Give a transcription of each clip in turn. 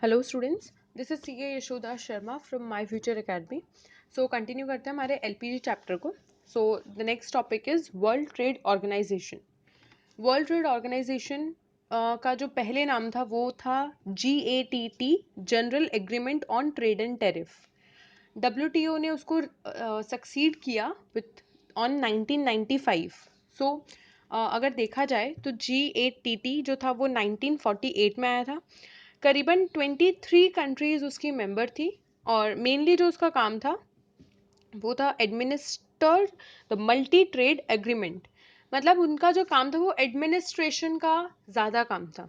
Hello students, this is C A Yashoda Sharma from my future academy. So continue करते हैं हमारे LPG chapter को। So the next topic is world trade organisation. World trade organisation का जो पहले नाम था वो था GATT, general agreement on trade and tariff. WTO ने उसको सक्सीड किया विथ ऑन 1995। सो अगर देखा जाए तो GATT जो था वो 1948 में आया था। करीबन 23 कंट्रीज उसकी मेंबर थी और मेनली जो उसका काम था वो था administer the multi trade agreement. मतलब उनका जो काम था वो एडमिनिस्ट्रेशन का ज़्यादा काम था।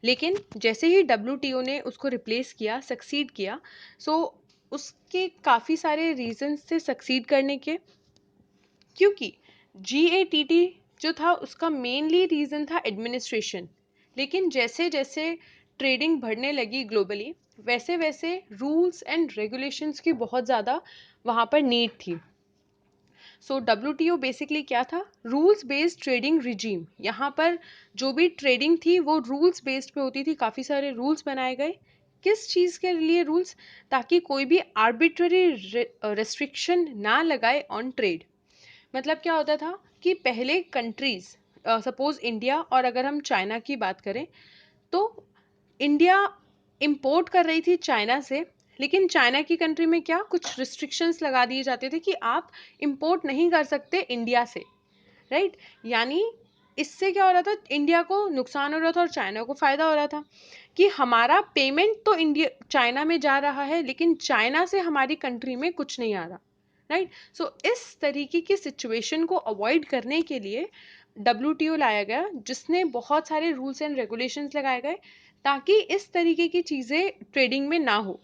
लेकिन जैसे ही WTO ने उसको रिप्लेस किया, सक्सीड किया, सो उसके काफ़ी सारे रीजंस थे सक्सीड करने के। क्योंकि GATT जो था उसका मेनली रीज़न था एडमिनिस्ट्रेशन। लेकिन जैसे जैसे ट्रेडिंग बढ़ने लगी ग्लोबली, वैसे वैसे रूल्स एंड रेगुलेशंस की बहुत ज़्यादा वहाँ पर नीड थी। सो WTO बेसिकली क्या था? Rules based trading regime. यहाँ पर जो भी ट्रेडिंग थी वो रूल्स बेस्ड पे होती थी। काफ़ी सारे रूल्स बनाए गए। किस चीज़ के लिए रूल्स? ताकि कोई भी आर्बिट्ररी रेस्ट्रिक्शन ना लगाए ऑन ट्रेड। मतलब क्या होता था कि पहले कंट्रीज, सपोज इंडिया और अगर हम चाइना की बात करें, तो इंडिया इंपोर्ट कर रही थी चाइना से। लेकिन चाइना की कंट्री में क्या कुछ रिस्ट्रिक्शंस लगा दिए जाते थे कि आप इंपोर्ट नहीं कर सकते इंडिया से, राइट? यानी इससे क्या हो रहा था, इंडिया को नुकसान हो रहा था और चाइना को फायदा हो रहा था कि हमारा पेमेंट तो इंडिया चाइना में जा रहा है लेकिन चाइना से हमारी कंट्री में कुछ नहीं आ रहा, राइट? सो इस तरीके की सिचुएशन को अवॉइड करने के लिए WTO लाया गया, जिसने बहुत सारे रूल्स एंड रेगुलेशंस लगाए गए ताकि इस तरीके की चीज़ें ट्रेडिंग में ना हो।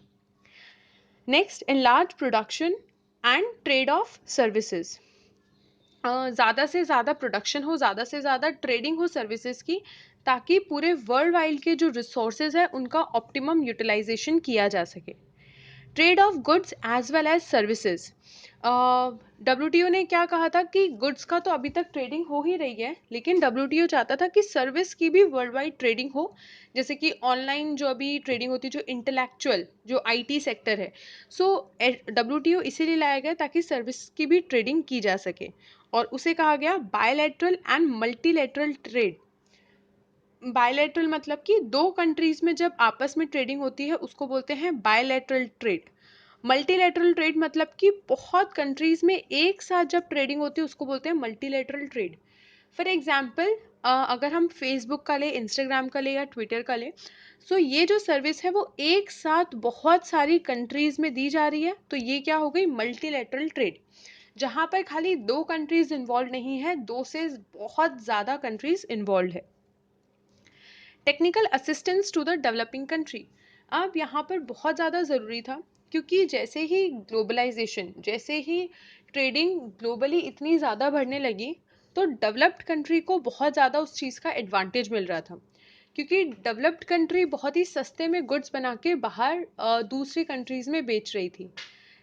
Next, enlarge production and trade off services. ज़्यादा से ज़्यादा प्रोडक्शन हो, ज़्यादा से ज़्यादा ट्रेडिंग हो सर्विसेज की, ताकि पूरे वर्ल्ड वाइड के जो रिसोर्सेज है उनका ऑप्टिमम यूटिलाइजेशन किया जा सके। Trade of goods as well as services. WTO ने क्या कहा था कि गुड्स का तो अभी तक ट्रेडिंग हो ही रही है, लेकिन WTO चाहता था कि सर्विस की भी वर्ल्ड वाइड ट्रेडिंग हो। जैसे कि ऑनलाइन जो अभी ट्रेडिंग होती है, जो इंटेलेक्चुअल जो IT सेक्टर है, सो WTO इसीलिए लाया गया ताकि सर्विस की भी ट्रेडिंग की जा सके। और उसे कहा गया bilateral and multilateral trade. Bilateral मतलब कि दो कंट्रीज में जब आपस में ट्रेडिंग होती है उसको बोलते हैं बायलैटरल ट्रेड। मल्टीलैटरल ट्रेड मतलब कि बहुत कंट्रीज में एक साथ जब ट्रेडिंग होती है उसको बोलते हैं मल्टीलैटरल ट्रेड। फॉर एग्जाम्पल, अगर हम फेसबुक का ले, इंस्टाग्राम का ले या ट्विटर का ले, सो ये जो सर्विस है वो एक साथ बहुत सारी कंट्रीज में दी जा रही है, तो ये क्या हो गई? Multilateral trade. जहाँ पर खाली दो कंट्रीज इन्वॉल्व नहीं है, दो से बहुत ज़्यादा कंट्रीज इन्वॉल्व है। Technical assistance to the developing country. अब यहाँ पर बहुत ज़्यादा ज़रूरी था, क्योंकि जैसे ही ग्लोबलाइजेशन, जैसे ही ट्रेडिंग ग्लोबली इतनी ज़्यादा बढ़ने लगी, तो डेवलप्ड कंट्री को बहुत ज़्यादा उस चीज़ का एडवांटेज मिल रहा था। क्योंकि डेवलप्ड कंट्री बहुत ही सस्ते में गुड्स बना के बाहर दूसरी कंट्रीज़ में बेच रही थी।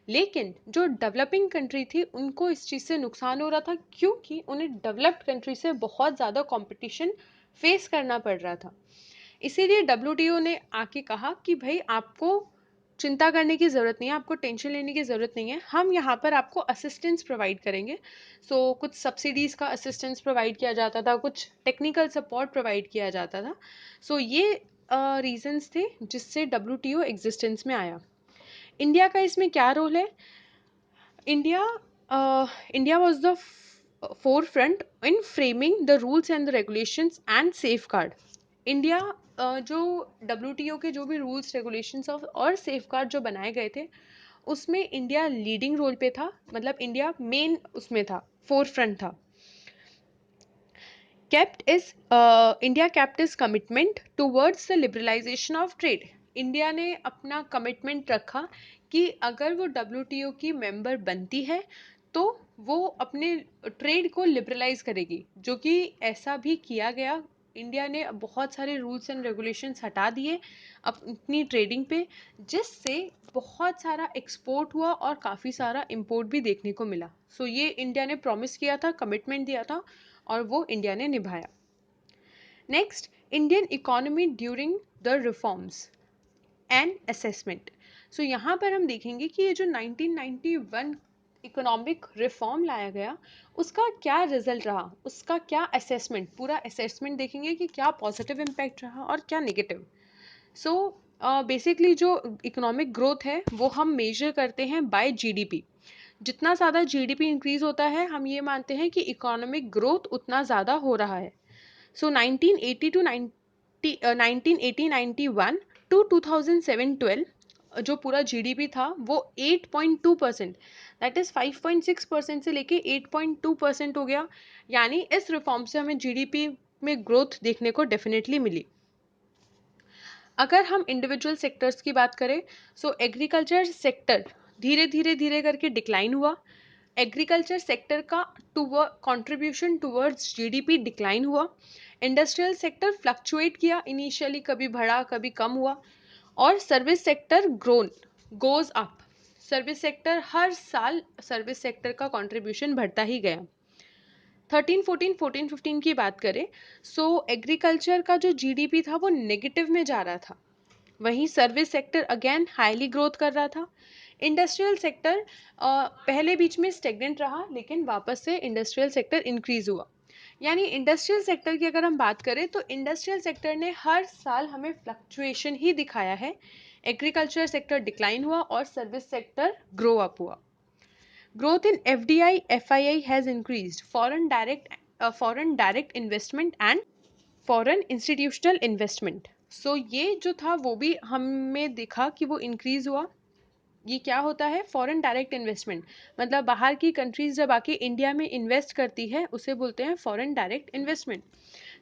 लेकिन जो डेवलपिंग कंट्री थी उनको इस चीज़ से नुकसान हो रहा था, क्योंकि उन्हें डेवलप्ड कंट्री से बहुत ज़्यादा कंपटीशन फेस करना पड़ रहा था। इसीलिए WTO ने आके कहा कि भाई आपको चिंता करने की ज़रूरत नहीं है, आपको टेंशन लेने की ज़रूरत नहीं है, हम यहाँ पर आपको असिस्टेंस प्रोवाइड करेंगे। सो कुछ सब्सिडीज़ का असिस्टेंस प्रोवाइड किया जाता था, कुछ टेक्निकल सपोर्ट प्रोवाइड किया जाता था। सो ये रीजंस थे जिससे WTO एग्जिस्टेंस में आया। इंडिया का इसमें क्या रोल है? India India was the forefront in framing the rules and the regulations and safeguard. India जो WTO के जो भी रूल्स रेगुलेशंस और सेफगार्ड जो बनाए गए थे उसमें इंडिया लीडिंग रोल पे था। मतलब इंडिया मेन उसमें था, फोरफ्रंट था। India kept its commitment towards the liberalization of trade. India ने अपना कमिटमेंट रखा कि अगर वो WTO की मेंबर बनती है तो वो अपने ट्रेड को लिबरलाइज करेगी, जो कि ऐसा भी किया गया। इंडिया ने बहुत सारे रूल्स एंड रेगुलेशंस हटा दिए अपनी ट्रेडिंग पे, जिससे बहुत सारा एक्सपोर्ट हुआ और काफ़ी सारा इंपोर्ट भी देखने को मिला। सो ये इंडिया ने प्रॉमिस किया था, कमिटमेंट दिया था और वो इंडिया ने निभाया। Next, Indian economy during the reforms. And assessment. So यहाँ पर हम देखेंगे कि ये जो 1991 इकोनॉमिक रिफॉर्म लाया गया उसका क्या रिजल्ट रहा, उसका क्या असेसमेंट, पूरा असेसमेंट देखेंगे कि क्या पॉजिटिव इम्पैक्ट रहा और क्या नेगेटिव। सो बेसिकली जो इकोनॉमिक ग्रोथ है वो हम मेजर करते हैं बाय जीडीपी। जितना ज़्यादा जीडीपी इंक्रीज होता है हम ये मानते हैं कि इकोनॉमिक ग्रोथ उतना ज़्यादा हो रहा है। सो 1980 टू 1991 टू 2007-12 जो पूरा जीडीपी था वो 8.2%, दैट इज़ 5.6% से लेके 8.2% हो गया। यानी इस रिफॉर्म से हमें जीडीपी में ग्रोथ देखने को डेफिनेटली मिली। अगर हम इंडिविजुअल सेक्टर्स की बात करें, सो एग्रीकल्चर सेक्टर धीरे करके डिक्लाइन हुआ। एग्रीकल्चर सेक्टर का कंट्रीब्यूशन टुवर्ड्स जीडीपी डिक्लाइन हुआ। इंडस्ट्रियल सेक्टर फ्लक्चुएट किया, इनिशियली कभी बढ़ा कभी कम हुआ। और service sector goes up. Service sector हर साल सर्विस सेक्टर का कंट्रीब्यूशन बढ़ता ही गया। 13-14 की बात करें, सो एग्रीकल्चर का जो जीडीपी था वो नेगेटिव में जा रहा था, वहीं service sector again highly growth कर रहा था। इंडस्ट्रियल सेक्टर पहले बीच में स्टेगनेंट रहा लेकिन वापस से इंडस्ट्रियल सेक्टर इंक्रीज हुआ। यानी इंडस्ट्रियल सेक्टर की अगर हम बात करें तो इंडस्ट्रियल सेक्टर ने हर साल हमें फ्लक्चुएशन ही दिखाया है। एग्रीकल्चर सेक्टर डिक्लाइन हुआ और सर्विस सेक्टर ग्रो अप हुआ। Growth in FDI, FII has increased. Foreign direct investment and foreign institutional investment. So ये जो था वो भी हमें दिखा कि वो इंक्रीज हुआ। ये क्या होता है? फॉरेन डायरेक्ट इन्वेस्टमेंट, मतलब बाहर की कंट्रीज जब आके इंडिया में इन्वेस्ट करती है उसे बोलते हैं फॉरेन डायरेक्ट इन्वेस्टमेंट।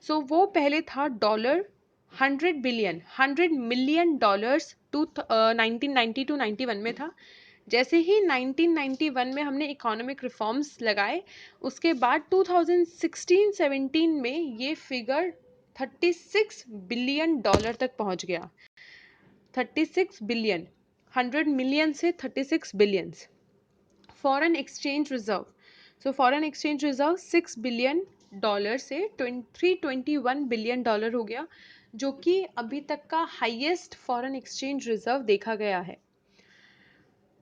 सो वो पहले था $100 मिलियन टू 1990 टू 91 में था। जैसे ही 1991 में हमने इकोनॉमिक रिफॉर्म्स लगाए उसके बाद 2016-17 में ये फिगर $36 बिलियन तक पहुंच गया। 36 बिलियन, 100 मिलियन से 36 billions. Foreign exchange reserve, so foreign exchange reserve $6 billion से $321 बिलियन हो गया, जो कि अभी तक का हाईएस्ट फॉरेन एक्सचेंज रिजर्व देखा गया है।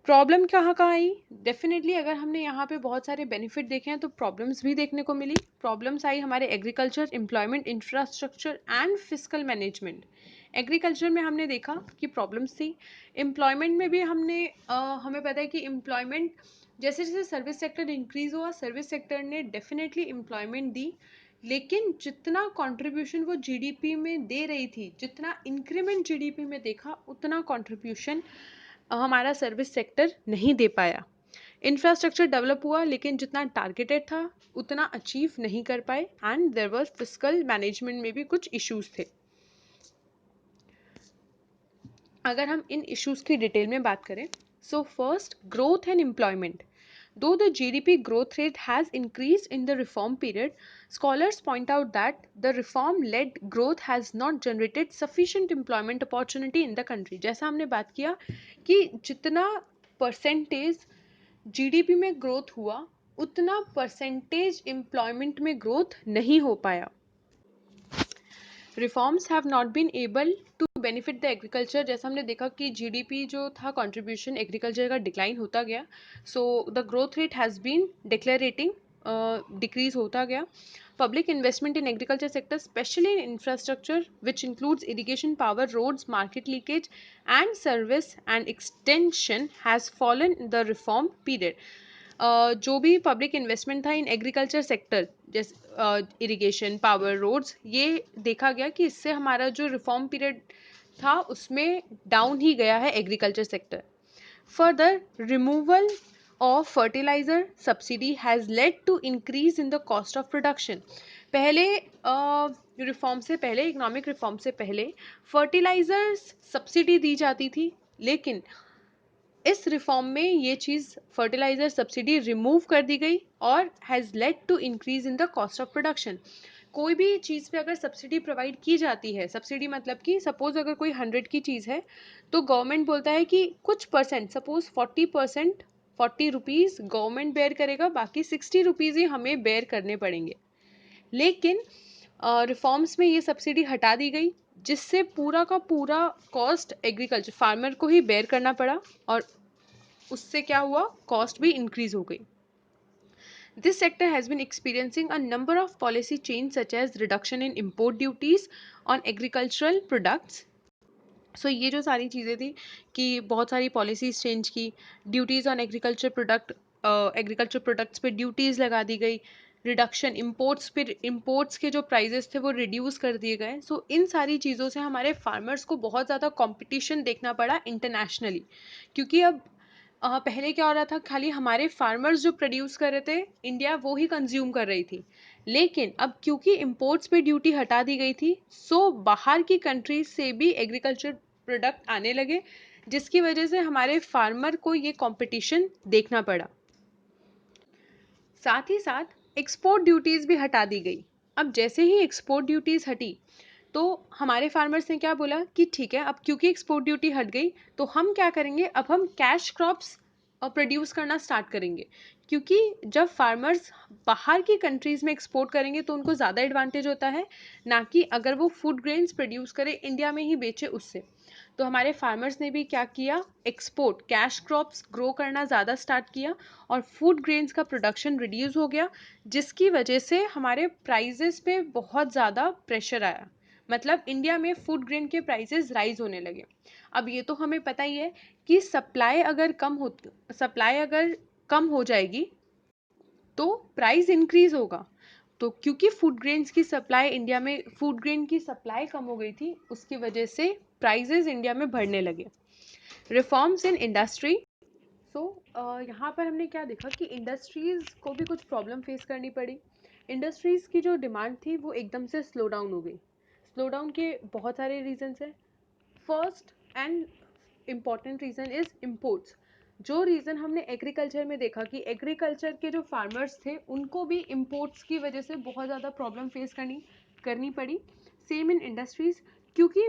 प्रॉब्लम कहाँ आई? डेफिनेटली अगर हमने यहाँ पे बहुत सारे बेनिफिट देखे हैं तो प्रॉब्लम्स भी देखने को मिली। प्रॉब्लम्स आई हमारे agriculture, employment, infrastructure and fiscal management. Agriculture में हमने देखा कि प्रॉब्लम्स थी। एम्प्लॉयमेंट में भी हमें पता है कि एम्प्लॉयमेंट जैसे जैसे सर्विस सेक्टर इंक्रीज हुआ, सर्विस सेक्टर ने डेफिनेटली एम्प्लॉयमेंट दी, लेकिन जितना कंट्रीब्यूशन वो जीडीपी में दे रही थी, जितना इंक्रीमेंट जीडीपी में देखा, उतना कंट्रीब्यूशन हमारा सर्विस सेक्टर नहीं दे पाया। इंफ्रास्ट्रक्चर डेवलप हुआ लेकिन जितना टारगेटेड था उतना अचीव नहीं कर पाए and there was fiscal management में भी कुछ इश्यूज थे। अगर हम इन इश्यूज की डिटेल में बात करें, so first, growth and employment. Though the GDP growth rate has increased in the reform period, scholars point out that the reform-led growth has not generated sufficient employment opportunity in the country. जैसा हमने बात किया कि जितना percentage GDP में growth हुआ उतना percentage employment में ग्रोथ नहीं हो पाया। Reforms have not been able to benefit the agriculture. जैसा हमने देखा कि जीडीपी जो था कंट्रीब्यूशन एग्रीकल्चर का डिक्लाइन होता गया, so the growth rate has been decelerating, decrease होता गया। Public investment in agriculture sector, especially in infrastructure, which includes irrigation, power, roads, market leakage, and service and extension, has fallen in the reform period. जो भी public investment था in agriculture sector, जैसे irrigation, power, roads, ये देखा गया कि इससे हमारा जो रिफॉर्म पीरियड था उसमें डाउन ही गया है agriculture sector. Further, removal of fertilizer subsidy has led to increase in the cost of production. पहले रिफॉर्म से पहले, इकोनॉमिक रिफॉर्म से पहले फर्टिलाइजर्स सब्सिडी दी जाती थी, लेकिन इस रिफॉर्म में ये चीज़ फर्टिलाइजर सब्सिडी रिमूव कर दी गई और has led to increase in the cost of production. कोई भी चीज़ पे अगर सब्सिडी प्रोवाइड की जाती है, सब्सिडी मतलब कि सपोज अगर कोई 100 की चीज़ है तो गवर्नमेंट बोलता है कि कुछ percent, suppose 40%, 40 rupees government bear करेगा, बाकी 60 रुपीज़ ही हमें बेयर करने पड़ेंगे। लेकिन रिफॉर्म्स में ये सब्सिडी हटा दी गई, जिससे पूरा का पूरा कॉस्ट एग्रीकल्चर फार्मर को ही बेयर करना पड़ा और उससे क्या हुआ, कॉस्ट भी इंक्रीज हो गई. This sector has been experiencing a number of policy changes such as reduction in import duties on agricultural products. सो ये जो सारी चीज़ें थी कि बहुत सारी पॉलिसीज चेंज की, ड्यूटीज़ ऑन एग्रीकल्चर प्रोडक्ट्स पे ड्यूटीज़ लगा दी गई, रिडक्शन इम्पोर्ट्स के जो प्राइजेस थे वो रिड्यूस कर दिए गए. सो इन सारी चीज़ों से हमारे फार्मर्स को बहुत ज़्यादा कंपटीशन देखना पड़ा इंटरनेशनली, क्योंकि अब पहले क्या हो रहा था, खाली हमारे फार्मर्स जो प्रोड्यूस कर रहे थे इंडिया वो ही कंज्यूम कर रही थी. लेकिन अब क्योंकि इंपोर्ट्स पे ड्यूटी हटा दी गई थी, सो बाहर की कंट्रीज से भी एग्रीकल्चर प्रोडक्ट आने लगे, जिसकी वजह से हमारे फार्मर को ये कंपटीशन देखना पड़ा. साथ ही साथ एक्सपोर्ट ड्यूटीज भी हटा दी गई. अब जैसे ही एक्सपोर्ट ड्यूटीज हटी तो हमारे फार्मर्स ने क्या बोला कि ठीक है, अब क्योंकि एक्सपोर्ट ड्यूटी हट गई तो हम क्या करेंगे, अब हम कैश क्रॉप्स प्रोड्यूस करना स्टार्ट करेंगे. क्योंकि जब फार्मर्स बाहर की कंट्रीज में एक्सपोर्ट करेंगे तो उनको ज़्यादा एडवांटेज होता है, ना कि अगर वो फूड ग्रेन्स प्रोड्यूस करे इंडिया में ही बेचे उससे. तो हमारे फार्मर्स ने भी क्या किया, एक्सपोर्ट कैश क्रॉप्स ग्रो करना ज़्यादा स्टार्ट किया और फूड ग्रेन्स का प्रोडक्शन रिड्यूस हो गया, जिसकी वजह से हमारे प्राइजेस पे बहुत ज़्यादा प्रेशर आया. मतलब इंडिया में फूड ग्रेन के प्राइसेस राइज होने लगे. अब ये तो हमें पता ही है कि सप्लाई अगर कम हो जाएगी तो प्राइस इंक्रीज होगा. तो क्योंकि फूड ग्रेन की सप्लाई कम हो गई थी, उसकी वजह से प्राइसेस इंडिया में बढ़ने लगे. Reforms in industry. सो यहाँ पर हमने क्या देखा कि इंडस्ट्रीज को भी कुछ प्रॉब्लम फेस करनी पड़ी. इंडस्ट्रीज की जो डिमांड थी वो एकदम से स्लो डाउन हो गई. स्लो डाउन के बहुत सारे रीजंस हैं. First and important reason is imports. जो रीज़न हमने एग्रीकल्चर में देखा कि एग्रीकल्चर के जो फार्मर्स थे उनको भी इम्पोर्ट्स की वजह से बहुत ज़्यादा प्रॉब्लम फेस करनी पड़ी. सेम इन इंडस्ट्रीज़, क्योंकि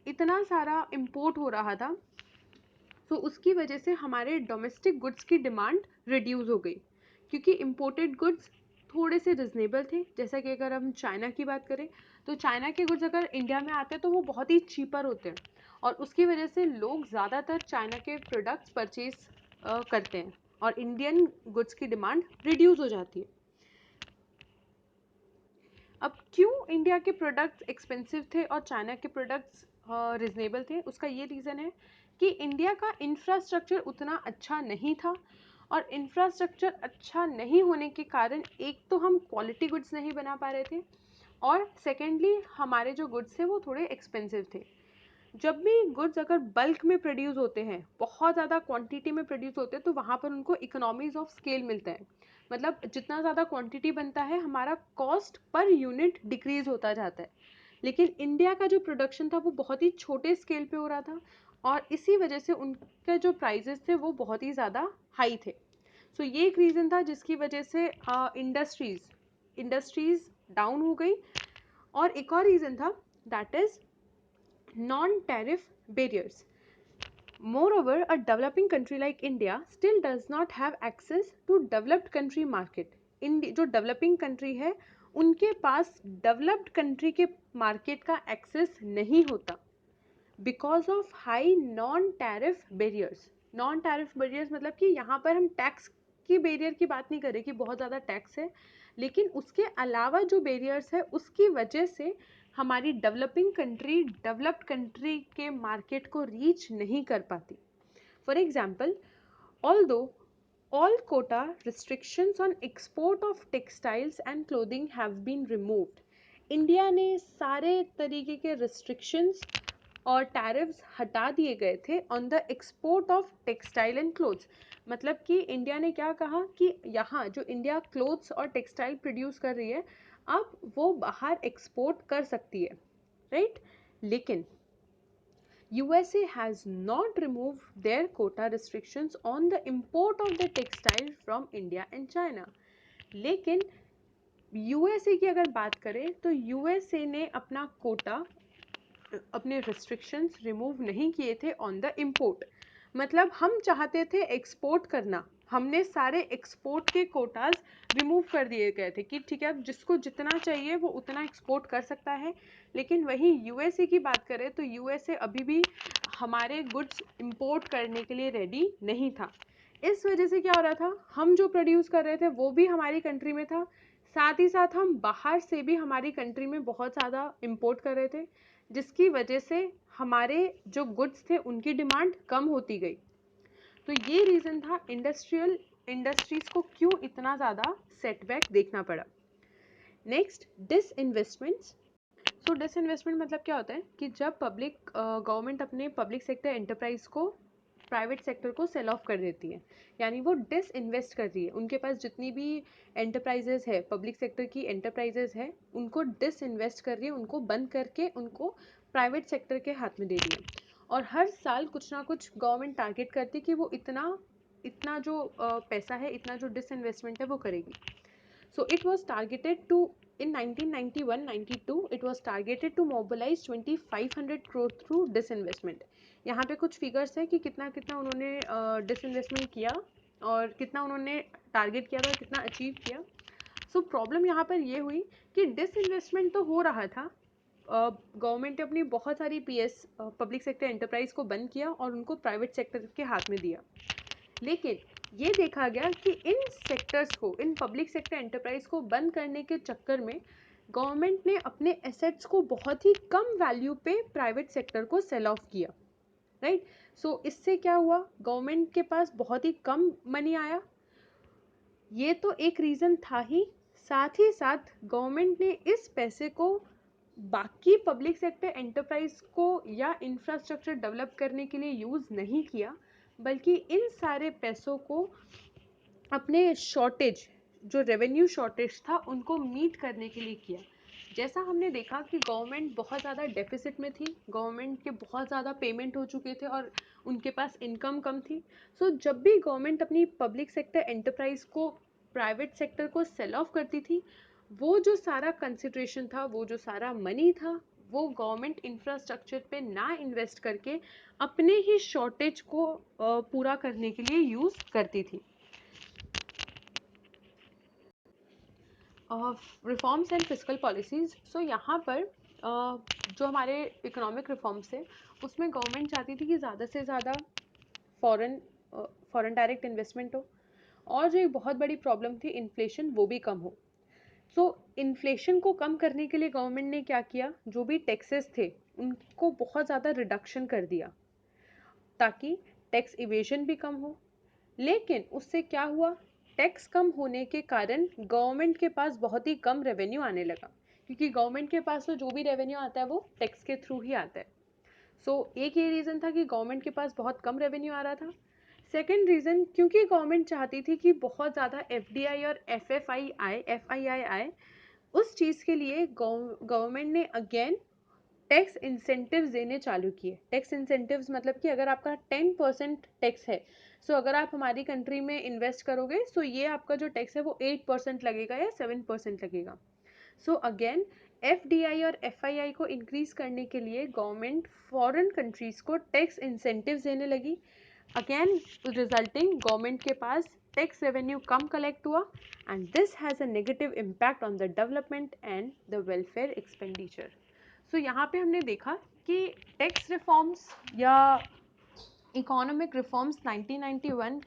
इतना सारा इम्पोर्ट हो रहा था तो उसकी वजह से हमारे डोमेस्टिक गुड्स की डिमांड रिड्यूस हो गई. क्योंकि इम्पोर्टेड गुड्स थोड़े से रिजनेबल थे. जैसा कि अगर हम चाइना की बात करें तो चाइना के गुड्स अगर इंडिया में आते हैं तो वो बहुत ही चीपर होते हैं और उसकी वजह से लोग ज़्यादातर चाइना के प्रोडक्ट्स परचेज करते हैं और इंडियन गुड्स की डिमांड रिड्यूस हो जाती है. अब क्यों इंडिया के प्रोडक्ट्स एक्सपेंसिव थे और चाइना के प्रोडक्ट्स रिजनेबल थे, उसका ये रीज़न है कि इंडिया का इंफ्रास्ट्रक्चर उतना अच्छा नहीं था और इंफ्रास्ट्रक्चर अच्छा नहीं होने के कारण एक तो हम क्वालिटी गुड्स नहीं बना पा रहे थे और सेकेंडली हमारे जो गुड्स थे वो थोड़े एक्सपेंसिव थे. जब भी गुड्स अगर बल्क में प्रोड्यूस होते हैं, बहुत ज़्यादा क्वांटिटी में प्रोड्यूस होते हैं, तो वहाँ पर उनको इकोनॉमीज ऑफ स्केल मिलता है. मतलब जितना ज़्यादा क्वांटिटी बनता है हमारा कॉस्ट पर यूनिट डिक्रीज होता जाता है. लेकिन इंडिया का जो प्रोडक्शन था वो बहुत ही छोटे स्केल पे हो रहा था और इसी वजह से उनके जो प्राइजेस थे वो बहुत ही ज़्यादा हाई थे. सो ये एक रीज़न था जिसकी वजह से इंडस्ट्रीज डाउन हो गई. और एक और रीज़न था, that is non-tariff barriers. Moreover, a developing country like India still does not have access to developed country market. जो developing country है उनके पास developed country के market का access नहीं होता because of high non-tariff barriers. non-tariff barriers मतलब कि यहाँ पर हम टैक्स की बैरियर की बात नहीं कर रहे कि बहुत ज़्यादा टैक्स है, लेकिन उसके अलावा जो बैरियर्स है उसकी वजह से हमारी डेवलप्ड कंट्री के मार्केट को रीच नहीं कर पाती. For example, although all quota restrictions on export of textiles and clothing have been removed. India ने सारे तरीके के restrictions और टैरिफ्स हटा दिए गए थे on the export of textile and clothes. मतलब कि इंडिया ने क्या कहा कि यहाँ जो इंडिया क्लोथ्स और टेक्सटाइल प्रोड्यूस कर रही है अब वो बाहर एक्सपोर्ट कर सकती है, राइट. लेकिन USA has not removed their quota restrictions on the import of the textile from India and China. लेकिन USA की अगर बात करें तो USA ने अपना कोटा, अपने restrictions रिमूव नहीं किए थे ऑन द इम्पोर्ट. मतलब हम चाहते थे एक्सपोर्ट करना, हमने सारे एक्सपोर्ट के कोटाज रिमूव कर दिए गए थे कि ठीक है अब जिसको जितना चाहिए वो उतना एक्सपोर्ट कर सकता है। लेकिन वहीं यूएसए की बात करें तो यूएसए अभी भी हमारे गुड्स इंपोर्ट करने के लिए रेडी नहीं था। इस वजह से क्या हो रहा था, हम जो प्रोड्यूस कर रहे थे वो भी हमारी कंट्री में था, साथ ही साथ हम बाहर से भी हमारी कंट्री में बहुत ज़्यादा इंपोर्ट कर रहे थे, जिसकी वजह से हमारे जो गुड्स थे उनकी डिमांड कम होती गई। तो ये रीज़न था इंडस्ट्रीज को क्यों इतना ज़्यादा सेटबैक देखना पड़ा। नेक्स्ट, डिसइन्वेस्टमेंट्स। सो डिसइन्वेस्टमेंट मतलब क्या होता है कि जब गवर्नमेंट अपने पब्लिक सेक्टर एंटरप्राइज को प्राइवेट सेक्टर को सेल ऑफ कर देती है, यानी वो डिसइन्वेस्ट कर रही है, उनके पास जितनी भी एंटरप्राइजेज है, पब्लिक सेक्टर की एंटरप्राइजेज है, उनको डिसइन्वेस्ट कर रही है, उनको बंद करके उनको प्राइवेट सेक्टर के हाथ में दे रही है। और हर साल कुछ ना कुछ गवर्नमेंट टारगेट करती है कि वो इतना जो पैसा है, इतना जो डिसइन्वेस्टमेंट है वो करेगी। So it was targeted to, in 1991-92 it was targeted to mobilize 2500 crore through disinvestment। यहाँ पे कुछ फिगर्स है कि कितना कितना उन्होंने डिसइन्वेस्टमेंट किया और कितना उन्होंने टारगेट किया था, कितना अचीव किया। सो प्रॉब्लम यहाँ पर ये हुई कि डिसइन्वेस्टमेंट तो हो रहा था, गवर्नमेंट ने अपनी बहुत सारी पीएस पब्लिक सेक्टर एंटरप्राइज को बंद किया और उनको प्राइवेट सेक्टर के हाथ में दिया। लेकिन ये देखा गया कि इन सेक्टर्स को, इन पब्लिक सेक्टर एंटरप्राइज को बंद करने के चक्कर में गवर्नमेंट ने अपने एसेट्स को बहुत ही कम वैल्यू पे प्राइवेट सेक्टर को सेल ऑफ किया, राइट। सो इससे क्या हुआ, गवर्नमेंट के पास बहुत ही कम मनी आया। ये तो एक रीज़न था ही साथ गवर्नमेंट ने इस पैसे को बाकी पब्लिक सेक्टर एंटरप्राइज को या इंफ्रास्ट्रक्चर डेवलप करने के लिए यूज़ नहीं किया, बल्कि इन सारे पैसों को अपने शॉर्टेज, जो रेवेन्यू शॉर्टेज था, उनको मीट करने के लिए किया। जैसा हमने देखा कि गवर्नमेंट बहुत ज़्यादा डेफिसिट में थी, गवर्नमेंट के बहुत ज़्यादा पेमेंट हो चुके थे और उनके पास इनकम कम थी। सो जब भी गवर्नमेंट अपनी पब्लिक सेक्टर एंटरप्राइज को प्राइवेट सेक्टर को सेल ऑफ करती थी, वो जो सारा कंसिडरेशन था, वो जो सारा मनी था, वो गवर्नमेंट इंफ्रास्ट्रक्चर पे ना इन्वेस्ट करके अपने ही शॉर्टेज को पूरा करने के लिए यूज़ करती थी। Reforms and fiscal policies. So यहाँ पर जो हमारे इकोनॉमिक रिफॉर्म्स है उसमें गवर्नमेंट चाहती थी कि ज़्यादा से ज़्यादा फॉरेन डायरेक्ट इन्वेस्टमेंट हो, और जो एक बहुत बड़ी प्रॉब्लम थी इन्फ्लेशन, वो भी कम हो। सो इन्फ्लेशन को कम करने के लिए गवर्नमेंट ने क्या किया, जो भी टैक्सेस थे उनको बहुत ज़्यादा रिडक्शन कर दिया ताकि टैक्स इवेजन भी कम हो। लेकिन उससे क्या हुआ, टैक्स कम होने के कारण गवर्नमेंट के पास बहुत ही कम रेवेन्यू आने लगा, क्योंकि गवर्नमेंट के पास तो जो भी रेवेन्यू आता है वो टैक्स के थ्रू ही आता है। सो एक ये रीज़न था कि गवर्नमेंट के पास बहुत कम रेवेन्यू आ रहा था। सेकेंड रीज़न, क्योंकि गवर्नमेंट चाहती थी कि बहुत ज़्यादा एफडीआई और एफआईआई आए, उस चीज़ के लिए गवर्नमेंट ने अगेन टैक्स इंसेंटिव्स देने चालू किए। टैक्स इंसेंटिव्स मतलब कि अगर आपका 10% टैक्स है, सो अगर आप हमारी कंट्री में इन्वेस्ट करोगे, सो ये आपका जो टैक्स है वो 8% लगेगा या 7% लगेगा। सो अगेन एफडीआई और एफआईआई को इंक्रीज करने के लिए गवर्नमेंट फॉरेन कंट्रीज को टैक्स इंसेंटिव्स देने लगी, अगेन रिजल्टिंग गवर्नमेंट के पास टैक्स रेवेन्यू कम कलेक्ट हुआ, and this has a negative impact on the development and the welfare expenditure. So यहाँ पे हमने देखा कि टैक्स रिफॉर्म्स या इकोनॉमिक रिफॉर्म्स 1991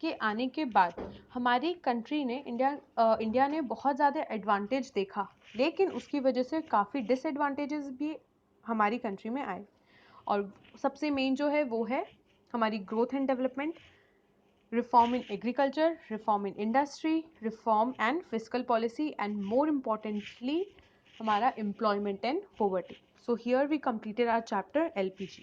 के आने के बाद हमारी कंट्री ने इंडिया ने बहुत ज़्यादा एडवांटेज देखा, लेकिन उसकी वजह से काफ़ी डिसएडवांटेजेस भी हमारी कंट्री में आए। और सबसे मेन जो है वो है हमारी growth and development, reform in agriculture, reform in industry, reform and fiscal policy, and more importantly हमारा employment and poverty. So here we completed our chapter LPG.